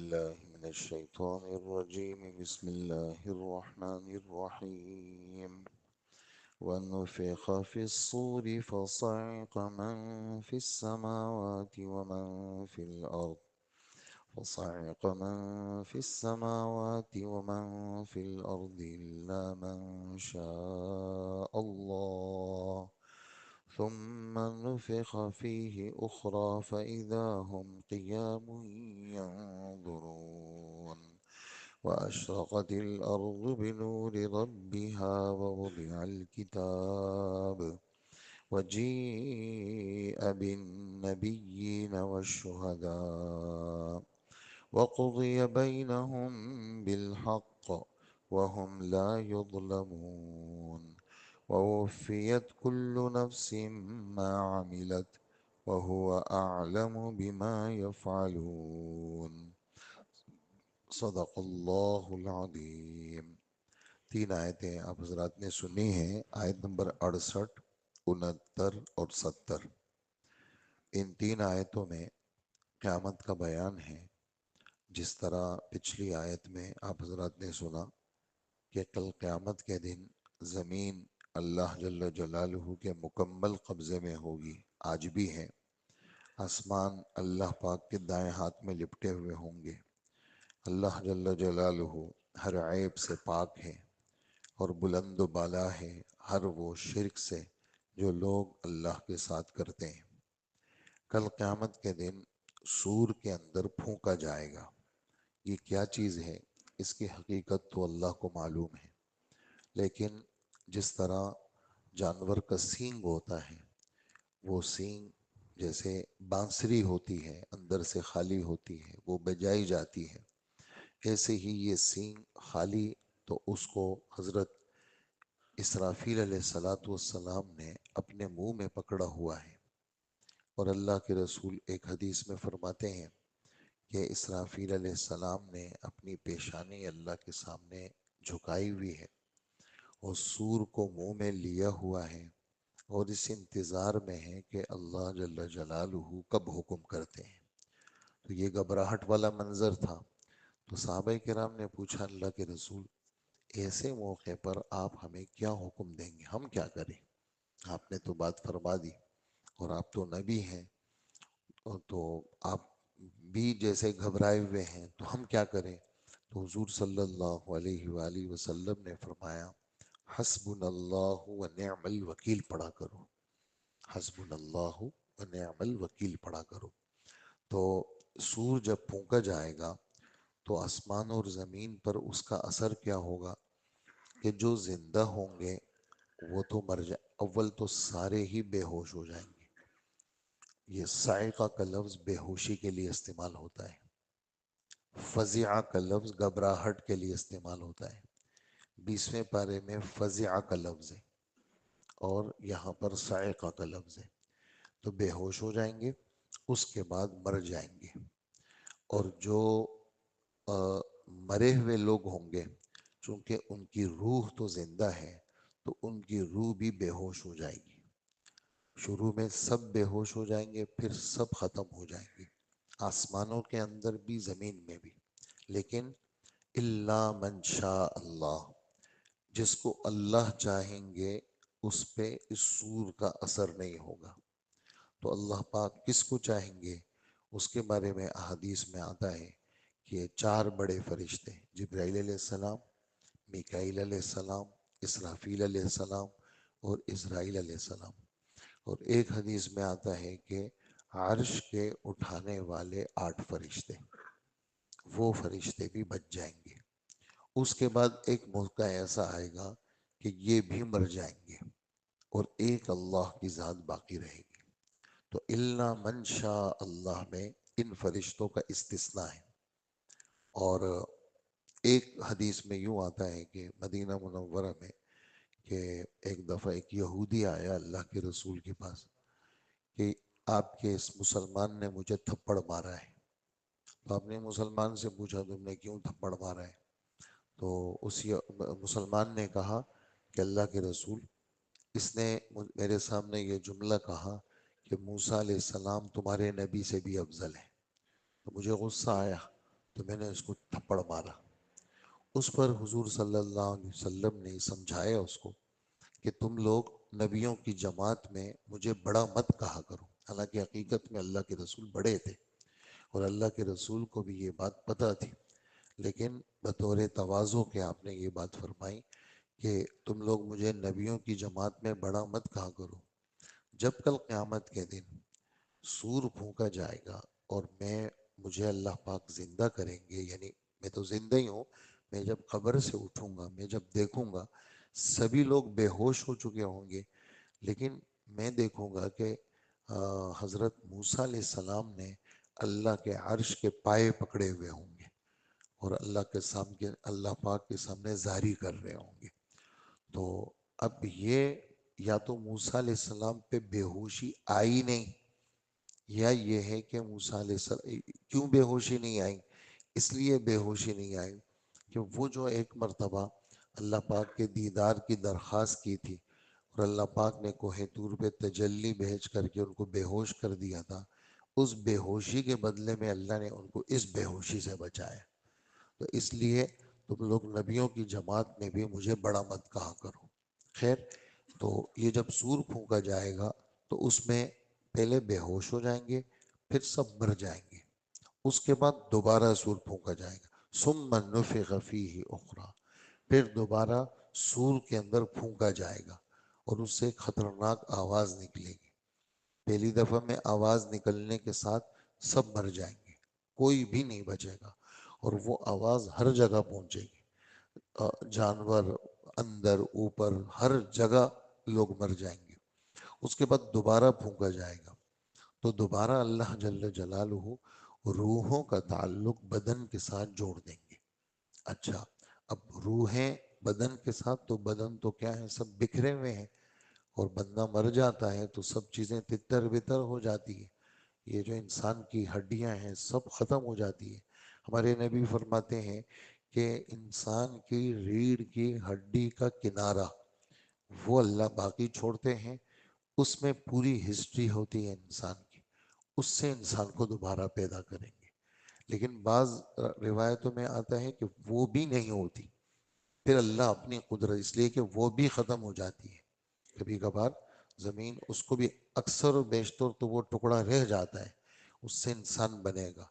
بالله من الشيطان الرجيم. بسم الله الرحمن الرحيم. ونفخ في الصور فصعق من في السماوات ومن في الأرض فصعق من في السماوات ومن في الأرض إلا من شاء الله ثم نفخ فيه أخرى فإذا هم قيام ينظرون وأشرقت الأرض بنور ربها ووضع الكتاب وجيء بالنبيين والشهداء وقضي بينهم بالحق وهم لا يظلمون ووفيت كل نفس ما عملت وهو أعلم بما يفعلون. صدق اللہ العظیم. 3 آیتیں آپ حضرات نے سنی ہیں، آیت نمبر 68، 69 اور 70. ان 3 آیتوں میں قیامت کا بیان ہے. جس طرح پچھلی آیت میں آپ حضرات نے سنا کہ کل قیامت کے دن زمین اللہ جل جلالہ کے مکمل قبضے میں ہوگی، آج بھی ہے. آسمان اللہ پاک کے دائیں ہاتھ میں لپٹے ہوئے ہوں گے. اللہ جل جلالہ ہر عیب سے پاک ہے اور بلند و بالا ہے ہر وہ شرک سے جو لوگ اللہ کے ساتھ کرتے ہیں. کل قیامت کے دن سور کے اندر پھونکا جائے گا. یہ کیا چیز ہے اس کی حقیقت تو اللہ کو معلوم ہے، لیکن جس طرح جانور کا سینگ ہوتا ہے، وہ سینگ جیسے بانسری ہوتی ہے اندر سے خالی ہوتی ہے، وہ بجائی جاتی ہے، ایسے ہی یہ سینگ خالی تو اس کو حضرت اسرافیل علیہ السلام نے اپنے منہ میں پکڑا ہوا ہے. اور اللہ کے رسول ایک حدیث میں فرماتے ہیں کہ اسرافیل علیہ السلام نے اپنی پیشانی اللہ کے سامنے جھکائی ہوئی ہے اور سور کو منہ میں لیا ہوا ہے اور اس انتظار میں ہے کہ اللہ جل جلالہ کب حکم کرتے ہیں. تو یہ گھبراہٹ والا منظر تھا. تو صحابہ کرام نے پوچھا اللہ کے رسول ایسے موقع پر آپ ہمیں کیا حکم دیں گے، ہم کیا کریں؟ آپ نے تو بات فرما دی اور آپ تو نبی ہیں، تو آپ بھی جیسے گھبرائے ہوئے ہیں، تو ہم کیا کریں؟ تو حضور صلی اللہ علیہ وآلہ وسلم نے فرمایا حسبنا اللہ و نعم الوکیل پڑھا کرو. حسبنا اللہ و نعم الوکیل پڑھا کرو. تو سور جب پھونکا جائے گا تو آسمان اور زمین پر اس کا اثر کیا ہوگا کہ جو زندہ ہوں گے وہ تو مر جائیں. اول تو سارے ہی بے ہوش ہو جائیں گے. یہ صاعقہ کا لفظ بے ہوشی کے لیے استعمال ہوتا ہے، فزع کا لفظ گھبراہٹ کے لیے استعمال ہوتا ہے. 20ویں پارے میں فزع کا لفظ ہے اور یہاں پر صاعقہ کا لفظ ہے. تو بے ہوش ہو جائیں گے، اس کے بعد مر جائیں گے. اور جو مرے ہوئے لوگ ہوں گے چونکہ ان کی روح تو زندہ ہے تو ان کی روح بھی بے ہوش ہو جائے گی. شروع میں سب بے ہوش ہو جائیں گے، پھر سب ختم ہو جائیں گے، آسمانوں کے اندر بھی زمین میں بھی. لیکن الا من شاء اللہ، جس کو اللہ چاہیں گے اس پہ اس سور کا اثر نہیں ہوگا. تو اللہ پاک کس کو چاہیں گے اس کے بارے میں احادیث میں آتا ہے کہ 4 بڑے فرشتے جبرائیل علیہ السلام، میکائیل علیہ السلام، اسرافیل علیہ السلام اور اسرائیل علیہ السلام. اور ایک حدیث میں آتا ہے کہ عرش کے اٹھانے والے 8 فرشتے، وہ فرشتے بھی بچ جائیں گے. اس کے بعد ایک موقع ایسا آئے گا کہ یہ بھی مر جائیں گے اور ایک اللہ کی ذات باقی رہے گی. تو الا من شاء اللہ میں ان فرشتوں کا استثناء ہے. اور ایک حدیث میں یوں آتا ہے کہ مدینہ منورہ میں کہ ایک دفعہ ایک یہودی آیا اللہ کے رسول کے پاس کہ آپ کے اس مسلمان نے مجھے تھپڑ مارا ہے. تو آپ نے مسلمان سے پوچھا تم نے کیوں تھپڑ مارا ہے؟ تو اس مسلمان نے کہا کہ اللہ کے رسول اس نے میرے سامنے یہ جملہ کہا کہ موسیٰ علیہ السلام تمہارے نبی سے بھی افضل ہے. تو مجھے غصہ آیا. تو میں نے اس کو تھپڑ مارا۔ اس پر حضور صلی اللہ علیہ وسلم نے سمجھایا اس کو کہ تم لوگ نبیوں کی جماعت میں مجھے بڑا مت کہا کرو، حالانکہ حقیقت میں اللہ کے رسول بڑے تھے اور اللہ کے رسول کو بھی یہ بات پتہ تھی، لیکن بطور تواضع کے آپ نے یہ بات فرمائی کہ تم لوگ مجھے نبیوں کی جماعت میں بڑا مت کہا کرو۔ جب کل قیامت کے دن سور پھونکا جائے گا اور مجھے اللہ پاک زندہ کریں گے، یعنی میں تو زندہ ہی ہوں، میں جب قبر سے اٹھوں گا، میں جب دیکھوں گا سبھی لوگ بے ہوش ہو چکے ہوں گے، لیکن میں دیکھوں گا کہ حضرت موسیٰ علیہ السلام نے اللہ کے عرش کے پائے پکڑے ہوئے ہوں گے اور اللہ پاک کے سامنے زاری کر رہے ہوں گے۔ تو اب یہ یا تو موسیٰ علیہ السلام پہ بے ہوشی آئی نہیں، یا یہ ہے کہ موسیٰ علیہ السلام کیوں بے ہوشی نہیں آئی؟ اس لیے بے ہوشی نہیں آئی کہ وہ جو ایک مرتبہ اللہ پاک کے دیدار کی درخواست کی تھی اور اللہ پاک نے کوہ طور پہ تجلی بھیج کر کے ان کو بے ہوش کر دیا تھا، اس بے ہوشی کے بدلے میں اللہ نے ان کو اس بے ہوشی سے بچایا۔ تو اس لیے تم لوگ نبیوں کی جماعت میں بھی مجھے بڑا مت کہا کرو۔ خیر، تو یہ جب سور پھونکا جائے گا تو اس میں پہلے بے ہوش ہو جائیں گے، پھر سب مر جائیں گے، اس کے بعد دوبارہ سور پھونکا جائے گا، ثم نفخ فیہ اخری، پھر دوبارہ سور کے اندر پھونکا جائے گا اور اس سے ایک خطرناک آواز نکلے گی۔ پہلی دفعہ میں آواز نکلنے کے ساتھ سب مر جائیں گے، کوئی بھی نہیں بچے گا، اور وہ آواز ہر جگہ پہنچے گی، جانور اندر اوپر ہر جگہ لوگ مر جائیں گے۔ اس کے بعد دوبارہ پھونکا جائے گا تو دوبارہ اللہ جل جلالہ روحوں کا تعلق بدن کے ساتھ جوڑ دیں گے۔ اچھا، اب روحیں بدن کے ساتھ، تو بدن تو کیا ہے، سب بکھرے ہوئے ہیں، اور بندہ مر جاتا ہے تو سب چیزیں تتر بتر ہو جاتی ہے، یہ جو انسان کی ہڈیاں ہیں سب ختم ہو جاتی ہے۔ ہمارے نبی فرماتے ہیں کہ انسان کی ریڑھ کی ہڈی کا کنارہ وہ اللہ باقی چھوڑتے ہیں، اس میں پوری ہسٹری ہوتی ہے انسان کی، اس سے انسان کو دوبارہ پیدا کریں گے۔ لیکن بعض روایتوں میں آتا ہے کہ وہ بھی نہیں ہوتی، پھر اللہ اپنی قدرت، اس لیے کہ وہ بھی ختم ہو جاتی ہے، کبھی کبھار زمین اس کو بھی اکثر و بیشتر تو وہ ٹکڑا رہ جاتا ہے، اس سے انسان بنے گا،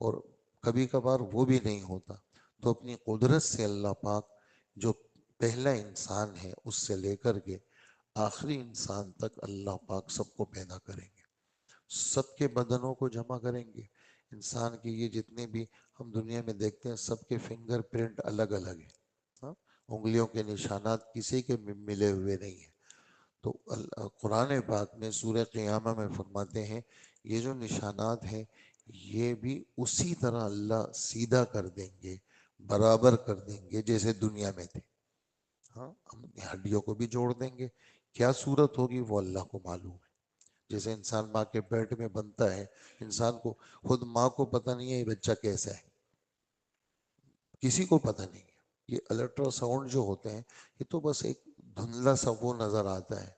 اور کبھی کبھار وہ بھی نہیں ہوتا، تو اپنی قدرت سے اللہ پاک جو پہلا انسان ہے اس سے لے کر کے آخری انسان تک اللہ پاک سب کو پیدا کریں گے، سب کے بدنوں کو جمع کریں گے۔ انسان کی یہ جتنے بھی ہم دنیا میں دیکھتے ہیں سب کے فنگر پرنٹ الگ الگ ہیں، ہاں، انگلیوں کے نشانات کسی کے ملے ہوئے نہیں ہیں۔ تو قرآن پاک میں سورہ قیامہ میں فرماتے ہیں یہ جو نشانات ہیں یہ بھی اسی طرح اللہ سیدھا کر دیں گے، برابر کر دیں گے جیسے دنیا میں تھے، ہاں، ہم ہڈیوں کو بھی جوڑ دیں گے، کیا صورت ہوگی وہ اللہ کو معلوم ہے۔ جیسے انسان ماں کے پیٹ میں بنتا ہے، انسان کو خود ماں کو پتہ نہیں ہے یہ بچہ کیسا ہے، کسی کو پتہ نہیں ہے۔ یہ الٹرا ساؤنڈ جو ہوتے ہیں یہ تو بس ایک دھندلا سا وہ نظر آتا ہے،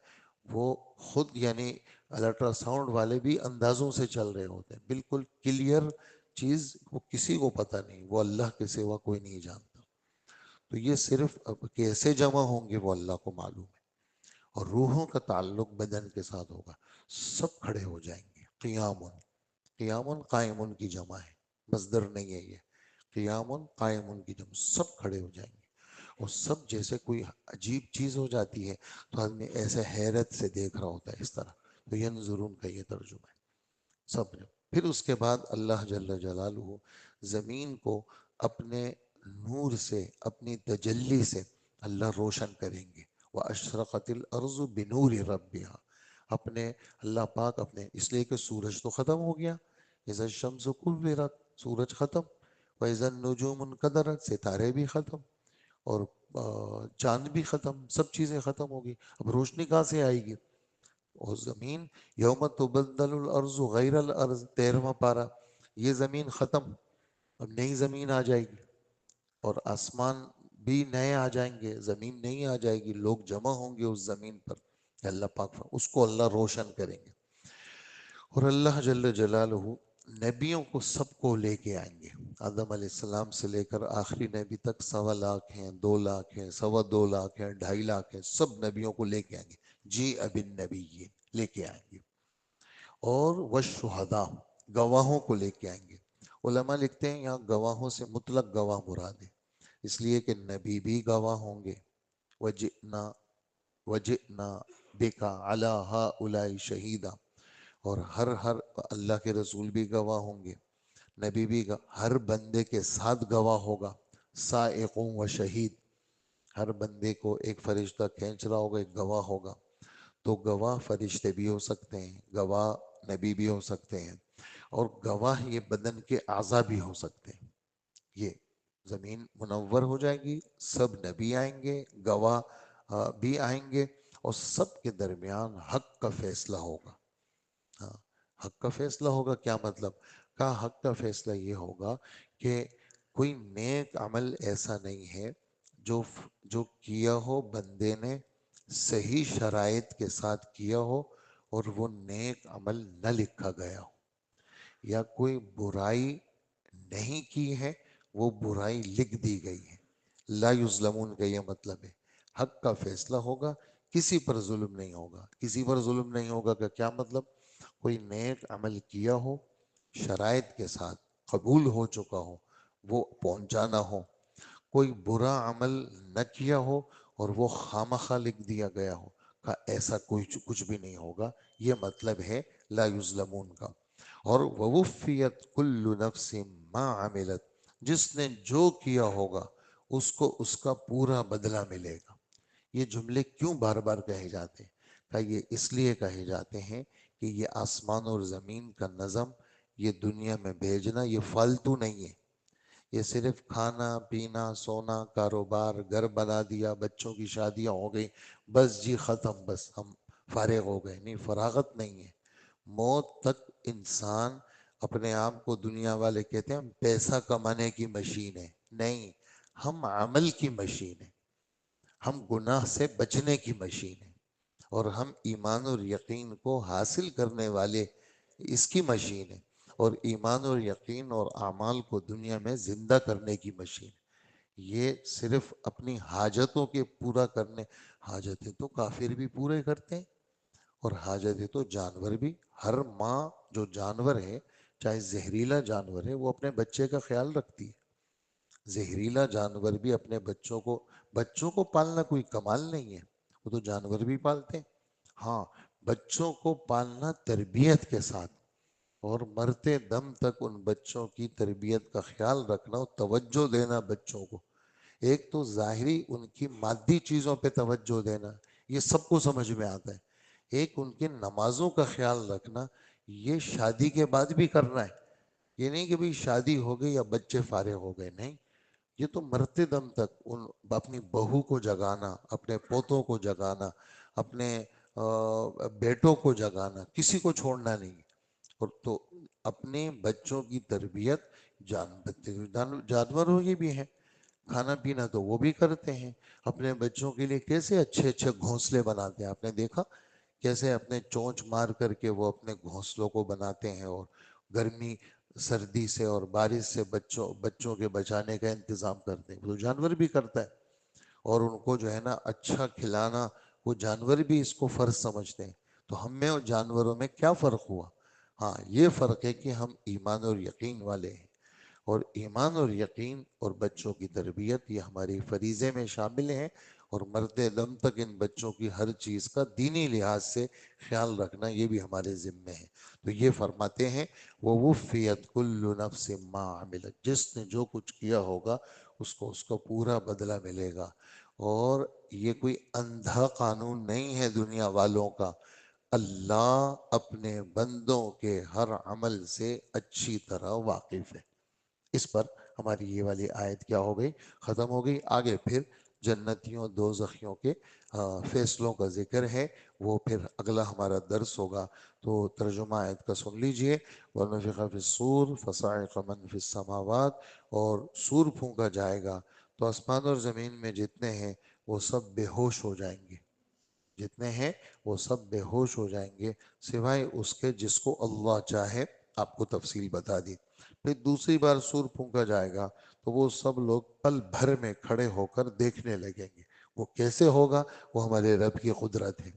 وہ خود یعنی الٹرا ساؤنڈ والے بھی اندازوں سے چل رہے ہوتے ہیں، بالکل کلیئر چیز وہ کسی کو پتہ نہیں، وہ اللہ کے سوا کوئی نہیں جانتا۔ تو یہ صرف اب کیسے جمع ہوں گے وہ اللہ کو معلوم ہے، اور روحوں کا تعلق بدن کے ساتھ ہوگا، سب کھڑے ہو جائیں گے، قیامن، قیامن قائمن کی جمع ہے، مصدر نہیں ہے یہ، قیامن قائمن کی جمع، سب کھڑے ہو جائیں گے، اور سب جیسے کوئی عجیب چیز ہو جاتی ہے تو آدمی ایسے حیرت سے دیکھ رہا ہوتا ہے اس طرح، تو ینظرون کا یہ ترجمہ ہے سب نے۔ پھر اس کے بعد اللہ جل جلالہ زمین کو اپنے نور سے، اپنی تجلی سے اللہ روشن کریں گے، وَأَشْرَقَتِ الْأَرْضُ بِنُورِ رَبِّهَا، اپنے اللہ پاک اپنے، اس لیے کہ سورج تو ختم ہو گیا، اِذَا الشَّمْسُ كُوِّرَتْ، سورج ختم، وَإِذَا النُّجُومُ انْكَدَرَتْ، ستارے بھی ختم، اور چاند بھی ختم، سب چیزیں ختم ہوگی، اب روشنی کہاں سے آئے گی؟ اور زمین، یوم تبدل الارض غیر الارض، 13واں پارہ، یہ زمین ختم، اب نئی زمین آ جائے گی، اور آسمان بھی نئے آ جائیں گے، زمین نئی آ جائے گی، لوگ جمع ہوں گے اس زمین پر، اللہ پاک اس کو اللہ روشن کریں گے۔ اور اللہ جل جلالہ نبیوں کو سب کو لے کے آئیں گے. آدم علیہ السلام سے لے کر آخری نبی تک 1.25 لاکھ ہیں، 2 لاکھ ہیں، 2.25 لاکھ ہیں، 2.5 لاکھ ہیں، سب نبیوں کو لے کے آئیں گے. جی اب نبی لے کے آئیں گے. اور والشہداء، گواہوں کو لے کے آئیں گے. علماء لکھتے ہیں یہاں گواہوں سے مطلق گواہ مراد ہے، اس لیے کہ نبی بھی گواہ ہوں گے. وجئنا وجئنا بک علی ہؤلاء شہیدا، اور ہر اللہ کے رسول بھی گواہ ہوں گے، نبی بھی ہر بندے کے ساتھ گواہ ہوگا. سائق و شہید، ہر بندے کو ایک فرشتہ کھینچ رہا ہوگا، ایک گواہ ہوگا. تو گواہ فرشتے بھی ہو سکتے ہیں، گواہ نبی بھی ہو سکتے ہیں، اور گواہ یہ بدن کے اعضاء بھی ہو سکتے ہیں. یہ زمین منور ہو جائے گی، سب نبی آئیں گے، گواہ بھی آئیں گے، اور سب کے درمیان حق کا فیصلہ ہوگا. ہاں، حق کا فیصلہ ہوگا کیا مطلب؟ کہا حق کا فیصلہ یہ ہوگا کہ کوئی نیک عمل ایسا نہیں ہے جو کیا ہو بندے نے صحیح شرائط کے ساتھ کیا ہو اور وہ نیک عمل نہ لکھا گیا ہو، یا کوئی برائی نہیں کی ہے وہ برائی لکھ دی گئی ہے. لا یظلمون کا یہ مطلب ہے حق کا فیصلہ ہوگا، کسی پر ظلم نہیں ہوگا. کسی پر ظلم نہیں ہوگا کا کیا مطلب؟ کوئی نیک عمل کیا ہو شرائط کے ساتھ، قبول ہو چکا ہو، وہ پہنچانا ہو. کوئی برا عمل نہ کیا ہو اور وہ خامخواہ لکھ دیا گیا ہو، کا ایسا کچھ بھی نہیں ہوگا. یہ مطلب ہے لا یظلمون کا. اور ووفیت کل نفس ما عملت، جس نے جو کیا ہوگا اس کو اس کا پورا بدلہ ملے گا. یہ جملے کیوں بار بار کہے جاتے ہیں؟ کہ یہ اس لیے کہے جاتے ہیں کہ یہ آسمان اور زمین کا نظم، یہ دنیا میں بھیجنا، یہ فالتو نہیں ہے. یہ صرف کھانا پینا سونا کاروبار گھر بنا دیا بچوں کی شادیاں ہو گئی بس جی ختم، بس ہم فارغ ہو گئے، نہیں، فراغت نہیں ہے. موت تک انسان اپنے آپ کو، دنیا والے کہتے ہیں ہم پیسہ کمانے کی مشین ہے، نہیں، ہم عمل کی مشین ہے، ہم گناہ سے بچنے کی مشین ہے، اور ہم ایمان اور یقین کو حاصل کرنے والے اس کی مشین ہے، اور ایمان اور یقین اور اعمال کو دنیا میں زندہ کرنے کی مشین. یہ صرف اپنی حاجتوں کے پورا کرنے، حاجتیں تو کافر بھی پورے کرتے ہیں، اور حاجتیں تو جانور بھی. ہر ماں جو جانور ہے، چاہے زہریلا جانور ہے، وہ اپنے بچے کا خیال رکھتی ہے. زہریلا جانور بھی اپنے بچوں کو پالنا کوئی کمال نہیں ہے، وہ تو جانور بھی پالتے ہیں. ہاں، بچوں کو پالنا تربیت کے ساتھ، اور مرتے دم تک ان بچوں کی تربیت کا خیال رکھنا اور توجہ دینا بچوں کو. ایک تو ظاہری ان کی مادی چیزوں پہ توجہ دینا، یہ سب کو سمجھ میں آتا ہے. ایک ان کی نمازوں کا خیال رکھنا، یہ شادی کے بعد بھی کرنا ہے. یہ نہیں کہ بھئی شادی ہو گئی یا بچے فارغ ہو گئے، نہیں، یہ تو مرتے دم تک اپنی بہو کو جگانا، اپنے پوتوں کو جگانا، اپنے بیٹوں کو جگانا، کسی کو چھوڑنا نہیں. اور تو اپنے بچوں کی تربیت جانوروں کی بھی ہے، کھانا پینا تو وہ بھی کرتے ہیں. اپنے بچوں کے لیے کیسے اچھے اچھے گھونسلے بناتے ہیں، آپ نے دیکھا کیسے اپنے چونچ مار کر کے وہ اپنے گھونسلوں کو بناتے ہیں، اور گرمی سردی سے اور بارش سے بچوں کے بچانے کا انتظام کرتے ہیں. وہ جانور بھی کرتا ہے، اور ان کو جو ہے نا اچھا کھلانا، وہ جانور بھی اس کو فرض سمجھتے ہیں. تو ہم میں اور جانوروں میں کیا فرق ہوا؟ ہاں، یہ فرق ہے کہ ہم ایمان اور یقین والے ہیں، اور ایمان اور یقین اور بچوں کی تربیت یہ ہماری فریضے میں شامل ہیں، اور مرتے دم تک ان بچوں کی ہر چیز کا دینی لحاظ سے خیال رکھنا یہ بھی ہمارے ذمے ہے. تو یہ فرماتے ہیں وَوُفِّيَتْ كُلُّ نَفْسٍ مَّا عَمِلَتْ، جس نے جو کچھ کیا ہوگا اس کو پورا بدلہ ملے گا. اور یہ کوئی اندھا قانون نہیں ہے دنیا والوں کا، اللہ اپنے بندوں کے ہر عمل سے اچھی طرح واقف ہے. اس پر ہماری یہ والی آیت کیا ہو گئی؟ ختم ہو گئی. آگے پھر جنتیوں دوزخیوں کے فیصلوں کا ذکر ہے، وہ پھر اگلا ہمارا درس ہوگا. تو ترجمہ آیت کا سن لیجئے. وَنُفِخَ فِي الصُّورِ فَصَعِقَ مَنْ فِي السَّمَاوَاتِ، اور سور پھونکا جائے گا تو آسمان اور زمین میں جتنے ہیں وہ سب بے ہوش ہو جائیں گے. جتنے ہیں وہ سب بے ہوش ہو جائیں گے، سوائے اس کے جس کو اللہ چاہے آپ کو تفصیل بتا دی۔ پھر دوسری بار سور پھونکا جائے گا تو وہ سب لوگ پل بھر میں کھڑے ہو کر دیکھنے لگیں گے۔ وہ کیسے ہوگا؟ وہ ہمارے رب کی قدرت ہے۔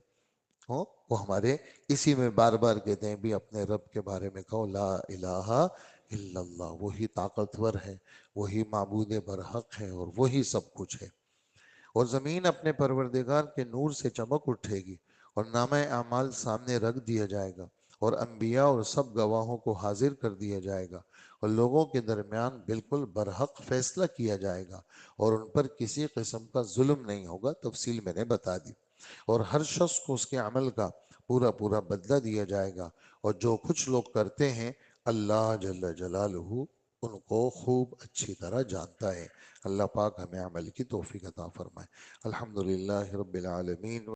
وہ ہمارے اسی میں بار بار کہتے ہیں بھی اپنے رب کے بارے میں کہو لا الہ الا اللہ، وہی طاقتور ہے، وہی معبود برحق ہے، اور وہی سب کچھ ہے۔ اور زمین اپنے پروردگار کے نور سے چمک اٹھے گی، اور نامہ اعمال سامنے رکھ دیا جائے گا، اور انبیاء اور سب گواہوں کو حاضر کر دیا جائے گا، اور لوگوں کے درمیان بالکل برحق فیصلہ کیا جائے گا، اور ان پر کسی قسم کا ظلم نہیں ہوگا۔ تفصیل میں نے بتا دی۔ اور ہر شخص کو اس کے عمل کا پورا پورا بدلہ دیا جائے گا، اور جو کچھ لوگ کرتے ہیں اللہ جل جلالہ ان کو خوب اچھی طرح جانتا ہے۔ اللہ پاک ہمیں عمل کی توفیق عطا فرمائے۔ الحمدللہ رب العالمین۔